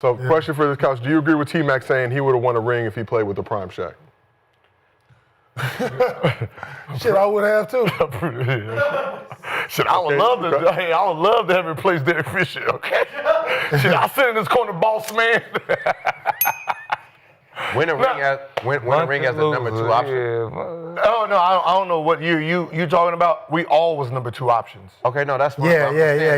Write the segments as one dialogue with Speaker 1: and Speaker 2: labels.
Speaker 1: So, question for this couch: do you agree with T-Mac saying he would have won a ring if he played with the prime Shaq?
Speaker 2: Shit, I would have too.
Speaker 3: Shit, I would love to. Hey, I would love to have replaced Derek Fisher. Okay. Shit, I sit in this corner, boss man.
Speaker 4: Win a ring as the number 2 option.
Speaker 3: Oh no, I don't know what you talking about. We all was number 2 options.
Speaker 4: Okay, no, that's fine.
Speaker 2: Yeah.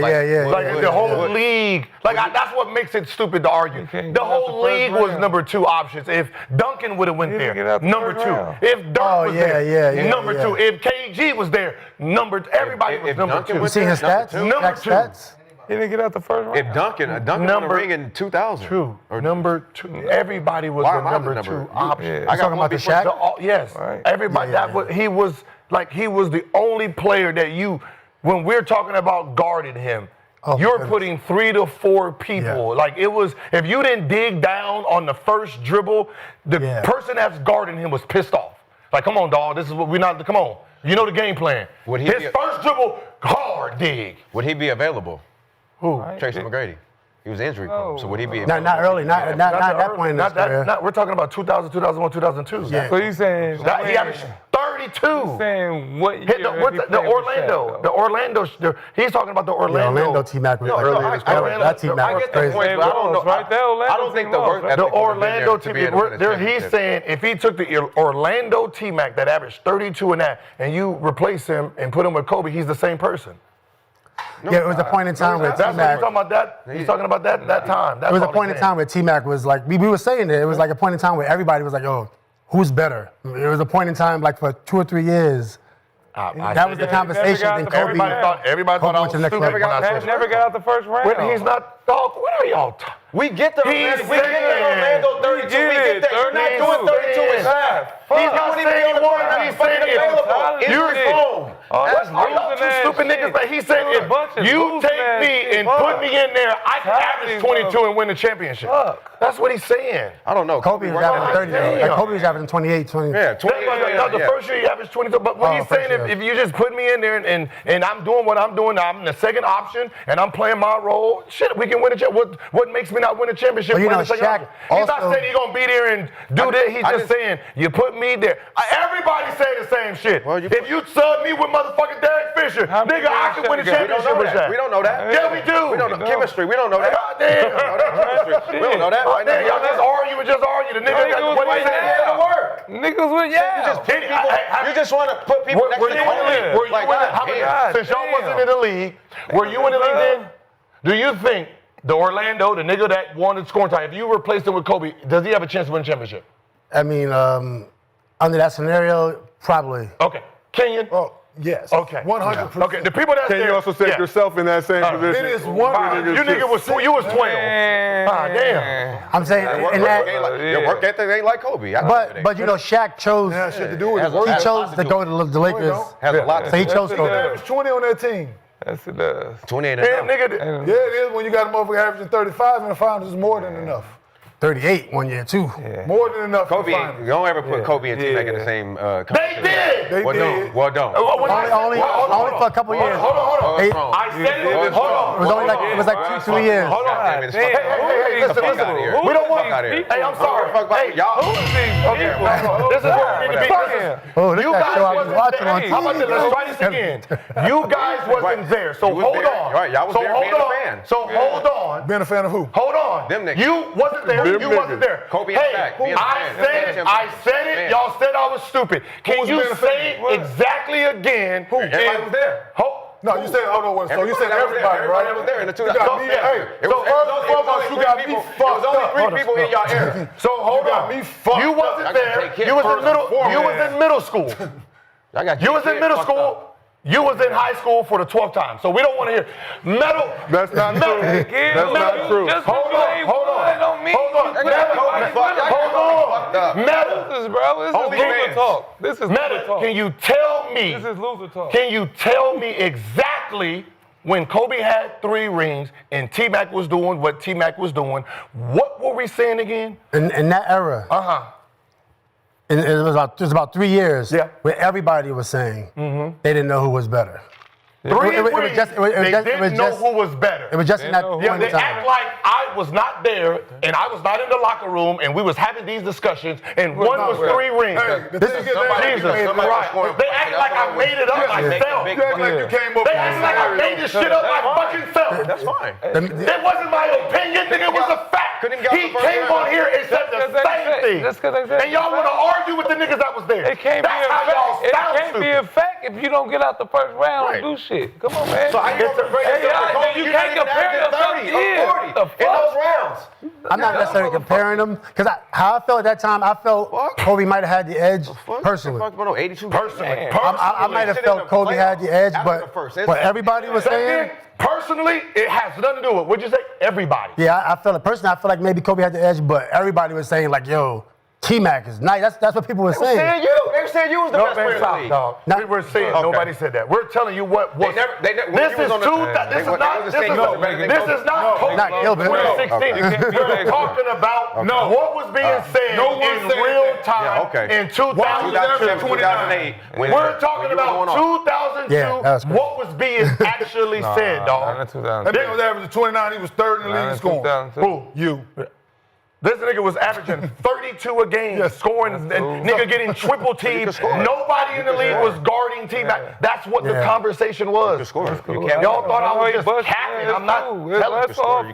Speaker 3: Like the whole league, that's what makes it stupid to argue. The whole league was number 2 options. If Duncan would have went there, number 2. If Dirk was there, number 2. If KG was there, everybody was number 2.
Speaker 2: You seen his stats?
Speaker 3: Number 2.
Speaker 5: He didn't get out the first round.
Speaker 4: If Duncan won a ring in 2000.
Speaker 3: True. Number 2. Everybody was the number 2 option.
Speaker 2: I talking about the Shaq?
Speaker 3: Yes. Right. Everybody. He was the only player that when we're talking about guarding him, you're putting 3 to 4 people. Yeah. Like it was, if you didn't dig down on the first dribble, the person that's guarding him was pissed off. Like, come on, dog. This is what come on. You know the game plan. His first dribble, hard dig.
Speaker 4: Would he be available?
Speaker 3: Who?
Speaker 4: Tracy McGrady. He was injury prone, so would he be?
Speaker 2: Not early, not that point in his career.
Speaker 3: We're talking about 2000, 2001, 2002.
Speaker 2: Yeah.
Speaker 5: So you saying
Speaker 3: he averaged 32.
Speaker 5: You saying what year?
Speaker 3: The Orlando. He's talking about the Orlando.
Speaker 2: The Orlando T-Mac was early in his career. That T-Mac was crazy.
Speaker 4: But I don't know.
Speaker 5: Right there,
Speaker 4: I don't think the work ethic
Speaker 3: the Orlando
Speaker 4: T-Mac.
Speaker 3: He's saying if he took the Orlando T-Mac that averaged 32 in that, and you replace him and put him with Kobe, he's the same person.
Speaker 2: No, it was a point in time where T-Mac.
Speaker 3: That's what he's talking about. He's talking about that time.
Speaker 2: It was a point in time where T-Mac was like, we were saying it. It was like a point in time where everybody was like, "Oh, who's better?" It was a point in time like for 2 or 3 years. That was the conversation. Then Kobe.
Speaker 3: Everybody thought I was stupid when I said
Speaker 5: never got out the first round.
Speaker 3: He's not. Dog, what are y'all talking?
Speaker 4: We get the Orlando 32. We get that. You're not doing 32 and half.
Speaker 3: He's not saying he won. He's saying
Speaker 4: You're home.
Speaker 3: That's two stupid niggas. But he said if you take me and put me in there, I can average 22 and win the championship. That's what he's saying.
Speaker 4: I don't know.
Speaker 2: Kobe was averaging 30. Like Kobe was averaging 28, 20.
Speaker 4: Yeah, 28.
Speaker 3: The first year he averaged 22. But what he's saying, if you just put me in there and I'm doing what I'm doing, I'm the second option and I'm playing my role, shit, we can win a championship. What makes me not win a championship?
Speaker 2: Well, you know, Shaq
Speaker 3: he's not saying he's going to be there and do that. He's just saying, you put me there. Everybody say the same shit. Well, if you sub me with motherfucking Derek Fisher, nigga, I can win a championship with Shaq.
Speaker 4: We don't know that.
Speaker 3: Yeah, we do.
Speaker 4: We don't know chemistry. We don't know that.
Speaker 3: Damn.
Speaker 4: We don't know that.
Speaker 3: Y'all just argue. The nigga, what he said to work.
Speaker 5: Niggas with
Speaker 4: You just want to put people next to you.
Speaker 3: Since y'all wasn't in the league, were you in the league then? Do you think the Orlando, the nigga that won the scoring time, if you replaced him with Kobe, does he have a chance to win a championship?
Speaker 2: I mean, under that scenario, probably.
Speaker 3: Okay. Kenyon?
Speaker 1: Oh, yes.
Speaker 3: Okay.
Speaker 1: 100%.
Speaker 3: Okay. The people that
Speaker 1: Can you also set yourself in that same position?
Speaker 2: It is
Speaker 3: you was 12. Damn.
Speaker 2: I'm saying,
Speaker 4: your work ethic ain't like Kobe.
Speaker 2: But you know, Shaq chose.
Speaker 1: That shit to do with it.
Speaker 2: He chose to go to the Lakers.
Speaker 4: Has a lot to
Speaker 2: So he chose to go
Speaker 1: He
Speaker 2: there.
Speaker 1: averaged 20 on that team.
Speaker 5: Yes, it does.
Speaker 4: 28
Speaker 3: Damn, nigga.
Speaker 1: Yeah, it is when you got a motherfucker averaging 35 in the finals. It's more than enough.
Speaker 2: 38 one year, too.
Speaker 5: Yeah.
Speaker 1: More than enough.
Speaker 4: Kobe, you don't ever put Kobe and T-Mac in the same
Speaker 3: They did.
Speaker 1: They did.
Speaker 4: Well, don't.
Speaker 2: Only for a couple years.
Speaker 3: Hold on.
Speaker 2: Hey,
Speaker 3: I said it. Hold on.
Speaker 2: It was like 2 years.
Speaker 3: Hold on. Hey, listen. We don't want. Hey, I'm sorry. Hey, y'all. Okay. This is where we need to be.
Speaker 2: Oh, look
Speaker 3: You
Speaker 2: at that show I
Speaker 3: guys
Speaker 2: was watching on
Speaker 3: How about this? Let's try this again. You guys wasn't there, so hold on.
Speaker 4: Right, y'all was there being a fan.
Speaker 3: So hold on.
Speaker 1: Being a fan of who?
Speaker 3: Hold on.
Speaker 4: Them niggas.
Speaker 3: You wasn't there. You wasn't there.
Speaker 4: Kobe and Shaq, being a fan.
Speaker 3: I said it. Y'all said I was stupid. Can you say exactly again? Who?
Speaker 4: Everybody was there.
Speaker 1: No, you said, so you said everybody, right?
Speaker 4: Everybody was there in the 2000s.
Speaker 1: You got me,
Speaker 4: It was only 3 people in y'all era.
Speaker 3: So hold on. You wasn't there. You was in middle school. You was in middle school. You was in high school for the 12th time, so we don't want to hear metal.
Speaker 1: That's not true. That's not true.
Speaker 3: Hold on.
Speaker 5: Metal, bro. This is loser talk. This is
Speaker 3: Metal.
Speaker 5: talk.
Speaker 3: Can you tell me?
Speaker 5: This is loser talk.
Speaker 3: Can you tell me exactly when Kobe had 3 rings and T-Mac was doing what T-Mac was doing? What were we saying again?
Speaker 2: In that era. It was about 3 years where everybody was saying they didn't know who was better.
Speaker 3: Three
Speaker 2: It was
Speaker 3: rings.
Speaker 2: just- it was
Speaker 3: They
Speaker 2: just- it
Speaker 3: didn't
Speaker 2: was
Speaker 3: know
Speaker 2: just-
Speaker 3: who was better.
Speaker 2: It was just in that
Speaker 5: Yeah,
Speaker 2: point
Speaker 3: Yeah,
Speaker 2: in
Speaker 3: they
Speaker 2: time.
Speaker 3: act like I was not there and I was not in the locker room and we was having these discussions and one was 3 rings.
Speaker 6: Hey, the
Speaker 2: This
Speaker 6: thing
Speaker 2: is
Speaker 6: is,
Speaker 3: Jesus Christ. They act like I made it up myself.
Speaker 6: You act like you came up
Speaker 3: They act like I made this shit up my fucking self.
Speaker 4: That's fine.
Speaker 3: It wasn't my opinion, nigga. It was a fact.
Speaker 4: Couldn't even get
Speaker 3: He
Speaker 4: out the first
Speaker 3: came
Speaker 4: round.
Speaker 3: on here and said the same thing.
Speaker 5: That's because they said.
Speaker 3: And y'all want to argue with the niggas that was there.
Speaker 5: It can't be
Speaker 3: That's
Speaker 5: a
Speaker 3: how y'all
Speaker 5: fact. It
Speaker 3: sound
Speaker 5: can't be
Speaker 3: stupid.
Speaker 5: a fact if you don't get out the first round and do shit. Come on, man.
Speaker 4: So how you gonna compare
Speaker 5: Hey,
Speaker 4: yourself to
Speaker 5: y'all,
Speaker 4: Kobe?
Speaker 5: you
Speaker 4: You're
Speaker 5: can't
Speaker 4: not even
Speaker 5: compare
Speaker 4: averaging
Speaker 5: yourself
Speaker 4: 30
Speaker 5: to
Speaker 4: or
Speaker 5: him.
Speaker 4: 40
Speaker 5: The
Speaker 4: in those rounds.
Speaker 2: I'm not necessarily comparing them because how I felt at that time, I felt Kobe might have had the edge personally.
Speaker 4: Fuck, bro, 82
Speaker 3: Personally.
Speaker 2: I might have felt Kobe had the edge, but what everybody was saying.
Speaker 3: Personally, it has nothing to do with, what'd you say? Everybody.
Speaker 2: Yeah, I felt it personally. I feel like maybe Kobe had the edge, but everybody was saying like, "Yo, T-Mac is nice." That's what people were
Speaker 4: They were saying
Speaker 2: saying.
Speaker 4: you. They were saying you was the
Speaker 3: No,
Speaker 4: best player
Speaker 3: man,
Speaker 4: in the
Speaker 3: stop,
Speaker 4: league.
Speaker 3: dog.
Speaker 2: Now-
Speaker 3: We were saying,
Speaker 4: Okay.
Speaker 3: nobody said that. We're telling you what was.
Speaker 4: They never, when
Speaker 3: This
Speaker 4: you was
Speaker 3: is
Speaker 4: on the,
Speaker 3: this
Speaker 4: they
Speaker 3: is not,
Speaker 4: was
Speaker 3: this
Speaker 4: saying you wasn't better than
Speaker 3: is
Speaker 4: Kobe.
Speaker 3: not Kobe
Speaker 2: Not Gilbert.
Speaker 3: 2016.
Speaker 5: You can't be
Speaker 3: We're
Speaker 5: that
Speaker 3: talking about
Speaker 6: No.
Speaker 3: what was being said
Speaker 6: no one
Speaker 3: in
Speaker 6: said
Speaker 3: real
Speaker 6: that.
Speaker 3: time
Speaker 4: Yeah, okay.
Speaker 3: in 2002.
Speaker 4: 2008.
Speaker 3: We're talking about 2002,
Speaker 2: Yeah, that was crazy.
Speaker 3: what was being actually said,
Speaker 5: Not in
Speaker 3: dog.
Speaker 5: 2000.
Speaker 6: That nigga was averaging 29. He was third in the
Speaker 5: Not
Speaker 6: league
Speaker 5: in
Speaker 6: scoring.
Speaker 5: 2002.
Speaker 3: Who?
Speaker 6: You.
Speaker 3: This nigga was averaging 32 a game, scoring, and nigga getting triple teamed. Nobody in the league was guarding T-Mac. That's what the
Speaker 2: Yeah.
Speaker 3: conversation was.
Speaker 4: You can't.
Speaker 3: Y'all thought I was just capping. I'm not telling you.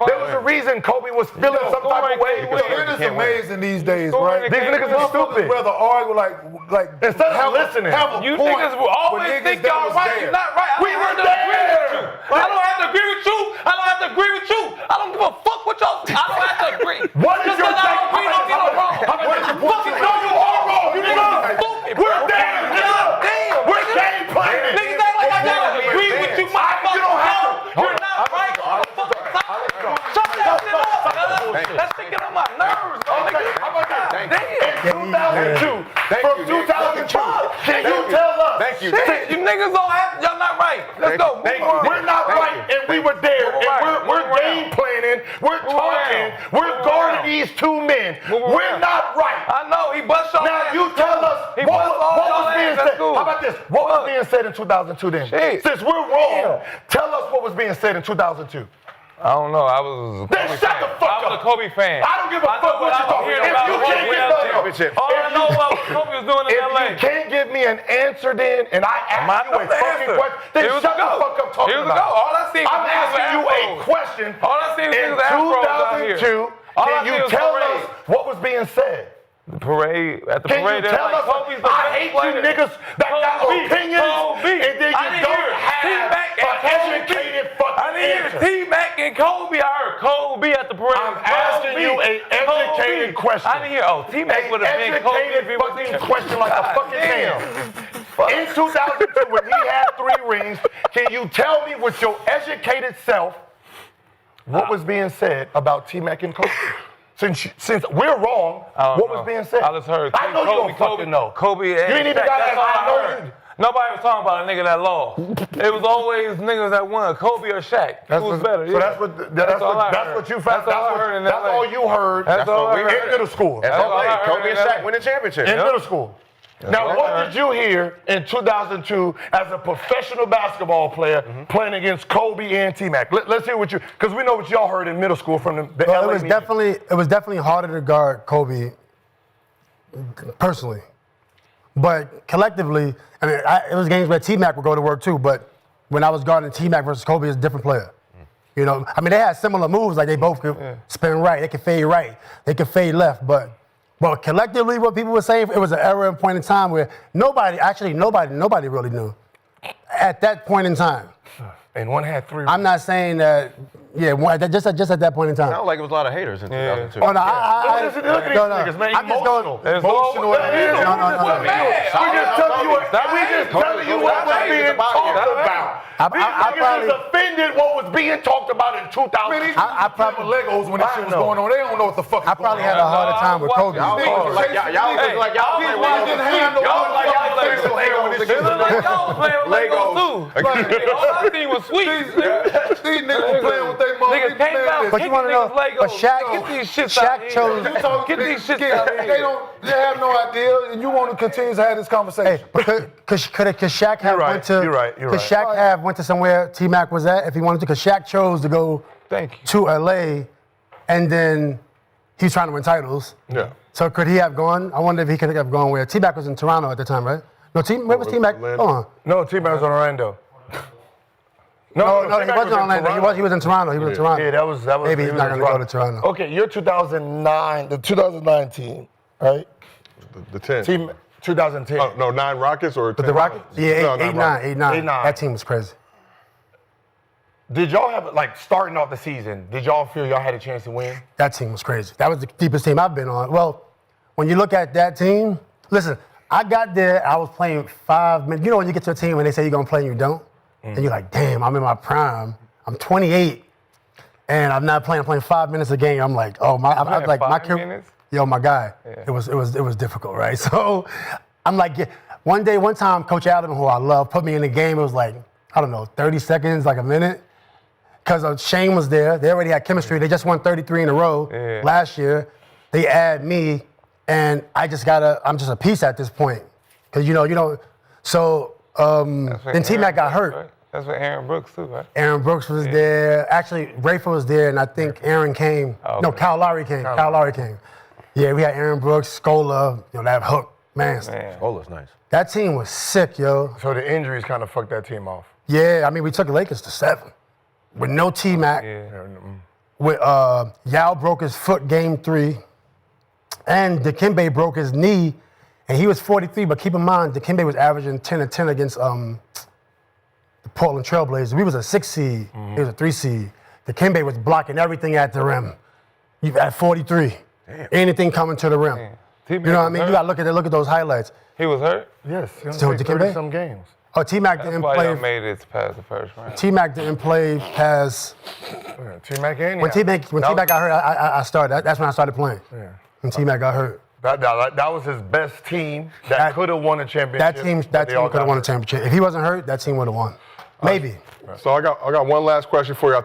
Speaker 3: There was a reason Kobe was feeling some type of way.
Speaker 6: Yo, it is amazing these days, right?
Speaker 3: These niggas are stupid.
Speaker 6: Rather argue like
Speaker 3: Instead of listening.
Speaker 6: have a
Speaker 5: You
Speaker 6: point
Speaker 5: niggas will always
Speaker 6: with
Speaker 5: think
Speaker 6: niggas that
Speaker 5: y'all
Speaker 6: was
Speaker 5: right.
Speaker 6: there.
Speaker 5: You're not right. I
Speaker 3: We
Speaker 5: don't
Speaker 3: were
Speaker 5: have to agree with
Speaker 3: there.
Speaker 5: you. I don't have to agree with you. I don't have to agree with you. I don't give a fuck what y'all. I don't have to agree.
Speaker 3: What is
Speaker 5: Just
Speaker 3: your
Speaker 5: 'cause I don't agree, don't get it wrong.
Speaker 3: Fucking no, you are wrong. You niggas
Speaker 5: Stupid.
Speaker 3: We're there, nigga.
Speaker 5: Damn.
Speaker 3: We're game planning.
Speaker 5: Niggas act like I gotta agree with you, motherfucker.
Speaker 3: You don't have to.
Speaker 5: You're not right. Shut that shit up. That's sticking on my nerves, bro.
Speaker 3: Okay, how about this?
Speaker 5: Damn.
Speaker 3: In 2002, from 2002, can you tell us?
Speaker 4: Thank you.
Speaker 5: Shit, you niggas don't have, y'all not right. Let's go. Move on.
Speaker 3: We're not right, and we were there, and we're game planning, we're talking, we're guarding these 2 men. We're not right.
Speaker 5: I know, he bust your
Speaker 3: Now
Speaker 5: ass.
Speaker 3: you tell us
Speaker 5: He
Speaker 3: what
Speaker 5: bust all
Speaker 3: was
Speaker 5: your
Speaker 3: being
Speaker 5: ass. That's
Speaker 3: said.
Speaker 5: cool.
Speaker 3: How about this? What was being said in 2002 then?
Speaker 5: Shit.
Speaker 3: Since we're wrong, tell us what was being said in 2002.
Speaker 5: I don't know. I was a
Speaker 3: Then
Speaker 5: Kobe
Speaker 3: shut
Speaker 5: fan.
Speaker 3: the fuck
Speaker 5: I was
Speaker 3: up.
Speaker 5: a Kobe fan.
Speaker 3: I don't give a
Speaker 5: I
Speaker 3: fuck
Speaker 5: know
Speaker 3: what
Speaker 5: I
Speaker 3: you're
Speaker 5: don't
Speaker 3: talking
Speaker 5: hear
Speaker 3: about.
Speaker 5: about
Speaker 3: If you
Speaker 5: what
Speaker 3: can't
Speaker 5: went
Speaker 3: get
Speaker 5: out
Speaker 3: the-
Speaker 5: there. All I know about what Kobe was doing in
Speaker 3: If
Speaker 5: LA.
Speaker 3: you can't give me an answer then, and I ask
Speaker 5: I
Speaker 3: you
Speaker 5: know
Speaker 3: a
Speaker 5: the
Speaker 3: fucking
Speaker 5: answer.
Speaker 3: question, then
Speaker 5: Here was
Speaker 3: shut
Speaker 5: a
Speaker 3: the
Speaker 5: go.
Speaker 3: fuck up talking
Speaker 5: Here was a
Speaker 3: about
Speaker 5: go.
Speaker 3: it.
Speaker 5: All I see was
Speaker 3: I'm
Speaker 5: niggas with
Speaker 3: asking you a
Speaker 5: afros.
Speaker 3: question.
Speaker 5: All I see was
Speaker 3: in
Speaker 5: niggas with afros out here.
Speaker 3: 2002,
Speaker 5: All I
Speaker 3: can
Speaker 5: see
Speaker 3: you
Speaker 5: was
Speaker 3: tell
Speaker 5: parade.
Speaker 3: us what was being said?
Speaker 5: The parade, at the
Speaker 3: Can
Speaker 5: parade,
Speaker 3: you
Speaker 5: they're
Speaker 3: tell
Speaker 5: like,
Speaker 3: us?
Speaker 5: Kobe's the
Speaker 3: I
Speaker 5: best
Speaker 3: hate
Speaker 5: player.
Speaker 3: you niggas that got
Speaker 5: Kobe,
Speaker 3: opinions,
Speaker 5: Kobe.
Speaker 3: and then
Speaker 5: I
Speaker 3: you
Speaker 5: didn't
Speaker 3: don't
Speaker 5: hear
Speaker 3: have
Speaker 5: T-Mac and
Speaker 3: an
Speaker 5: Kobe.
Speaker 3: educated fucking
Speaker 5: I didn't
Speaker 3: answer.
Speaker 5: hear T-Mac and Kobe. I heard Kobe at the parade.
Speaker 3: I'm asking you an educated question.
Speaker 5: I didn't hear, T-Mac would have been Kobe if he
Speaker 3: Educated
Speaker 5: was
Speaker 3: fucking
Speaker 5: here.
Speaker 3: question like a
Speaker 5: God
Speaker 3: fucking
Speaker 5: damn.
Speaker 3: man. In 2002, when he had 3 rings, can you tell me with your educated self what was being said about T-Mac and Kobe? Since we're wrong, what was being said?
Speaker 5: I just heard.
Speaker 3: I know you don't fucking know.
Speaker 5: Kobe and
Speaker 3: You ain't even
Speaker 5: Shaq,
Speaker 3: got
Speaker 5: that's
Speaker 3: that.
Speaker 5: all
Speaker 3: I know
Speaker 5: heard.
Speaker 3: you.
Speaker 5: Nobody was talking about a nigga that lost. It was always niggas that won, Kobe or Shaq. Who was better?
Speaker 3: So
Speaker 5: yeah.
Speaker 3: that's what you found.
Speaker 5: That's all I heard in
Speaker 3: That's
Speaker 5: LA.
Speaker 3: all you heard.
Speaker 5: That's all I
Speaker 3: in
Speaker 5: heard.
Speaker 3: middle school.
Speaker 4: That's
Speaker 5: all I
Speaker 4: LA.
Speaker 5: heard
Speaker 4: Kobe
Speaker 5: in
Speaker 4: and
Speaker 5: LA.
Speaker 4: Shaq win the championship.
Speaker 3: In middle school. Now,
Speaker 5: what
Speaker 3: what
Speaker 5: I
Speaker 3: did you hear in 2002 as a professional basketball player playing against Kobe and T-Mac? Let's hear what you, because we know what y'all heard in middle school from the
Speaker 2: Well,
Speaker 3: LA
Speaker 2: it was
Speaker 3: media.
Speaker 2: definitely harder to guard Kobe personally, but collectively, I mean, it was games where T-Mac would go to work too. But when I was guarding T-Mac versus Kobe, it's a different player. You know, I mean, they had similar moves, like they both could spin right, they could fade right, they could fade left, but collectively, what people were saying, it was an era and point in time where nobody really knew at that point in time.
Speaker 3: And one had 3
Speaker 2: I'm not saying that, just at that point in time.
Speaker 4: Sounded like it was a lot of haters in 2002.
Speaker 2: Oh, no,
Speaker 3: Look at these niggas, man.
Speaker 2: I'm just going.
Speaker 3: Emotional.
Speaker 5: Emotional.
Speaker 2: No.
Speaker 3: We just telling you what was being talked about. These niggas is offended what was being talked about in 2000.
Speaker 2: I probably
Speaker 6: Legos when that shit was going on. They don't know what the fuck.
Speaker 2: I probably had a harder time with Kobe.
Speaker 4: Y'all was like y'all
Speaker 6: didn't have no
Speaker 5: Y'all was playing with Legos too. All I seen was sweet.
Speaker 6: These niggas playing with their money.
Speaker 5: Niggas came out
Speaker 2: But you want to know? But
Speaker 5: Get these shits out
Speaker 2: Shaq chose.
Speaker 5: Get these shits out of
Speaker 6: They
Speaker 5: here.
Speaker 6: they have no idea, and you want to continue to have this conversation.
Speaker 2: Hey, could Shaq have
Speaker 3: right,
Speaker 2: went to?
Speaker 3: you're right.
Speaker 2: Could Shaq have went to somewhere T-Mac was at if he wanted to? Because Shaq chose to go
Speaker 5: Thank you.
Speaker 2: to LA, and then he's trying to win titles.
Speaker 1: Yeah.
Speaker 2: So could he have gone? I wonder if he could have gone where T-Mac was in Toronto at the time, right? No, where was T-Mac? Hold
Speaker 1: Orlando.
Speaker 2: on.
Speaker 3: No, T-Mac was on Orlando.
Speaker 2: No, he
Speaker 3: T-Mac
Speaker 2: wasn't in Orlando. He was in Toronto. He was in Toronto.
Speaker 3: Yeah, that was.
Speaker 2: Maybe
Speaker 3: he
Speaker 2: he's
Speaker 3: was
Speaker 2: not
Speaker 3: in
Speaker 2: going to go to Toronto.
Speaker 3: Okay, you're 2009, the 2019, right?
Speaker 1: The 10.
Speaker 3: Team 2010.
Speaker 1: Oh, no, 9 Rockets or 10
Speaker 2: But the Rockets? Yeah,
Speaker 1: No,
Speaker 2: 8-9.
Speaker 1: Rockets.
Speaker 2: 8-9. That team was crazy.
Speaker 3: Did y'all have, like, starting off the season, did y'all feel y'all had a chance to win?
Speaker 2: That team was crazy. That was the deepest team I've been on. Well, when you look at that team, listen, I got there, I was playing 5 minutes. You know when you get to a team and they say you're going to play and you don't? And you're like, damn, I'm in my prime. I'm 28, and I'm not playing. I'm playing 5 minutes a game. I'm like, oh, I'm like, my career.
Speaker 5: Minutes?
Speaker 2: Yo, my guy, it was difficult, right? So I'm like, one time, Coach Adam, who I love, put me in the game. It was like, I don't know, 30 seconds, like a minute. Because Shane was there. They already had chemistry. They just won 33 in a row last year. They add me, and I'm just a piece at this point. Because, you know, so then T-Mac got hurt.
Speaker 5: Right? That's with Aaron Brooks, too, right?
Speaker 2: Aaron Brooks was there. Actually, Rafer was there, and I think Aaron came.
Speaker 5: Oh,
Speaker 2: No,
Speaker 5: okay.
Speaker 2: Kyle Lowry came. Kyle Lowry came. Yeah, we had Aaron Brooks, Scola, that hook. Man,
Speaker 4: Ola's nice.
Speaker 2: that team was sick, yo.
Speaker 3: So the injuries kind of fucked that team off.
Speaker 2: Yeah, I mean, we took the Lakers to 7 with no T-Mac. With Yao broke his foot game 3, and Dikembe broke his knee, and he was 43. But keep in mind, Dikembe was averaging 10 and 10 against the Portland Trailblazers. We was a 6 seed. He was a 3 seed. Dikembe was blocking everything at the rim. You at 43. Anything coming to the rim. You know what I mean? You gotta look at those highlights.
Speaker 5: He was hurt?
Speaker 3: Yes, he only
Speaker 2: So
Speaker 3: played
Speaker 2: Dikembe?
Speaker 3: 30-some games.
Speaker 2: Oh, T-Mac
Speaker 5: That's
Speaker 2: didn't
Speaker 5: why y'all
Speaker 2: play.
Speaker 5: made it past the first round.
Speaker 2: T-Mac didn't play past.
Speaker 3: Yeah, T-Mac and
Speaker 2: When T-Mac got hurt, I started. That's when I started playing.
Speaker 3: Yeah.
Speaker 2: When T-Mac got hurt.
Speaker 3: That was his best team that could have won a championship.
Speaker 2: That team
Speaker 3: but they all
Speaker 2: could have
Speaker 3: got
Speaker 2: won a
Speaker 3: hurt.
Speaker 2: championship. If he wasn't hurt, that team would have won. Maybe.
Speaker 1: So I got one last question for you.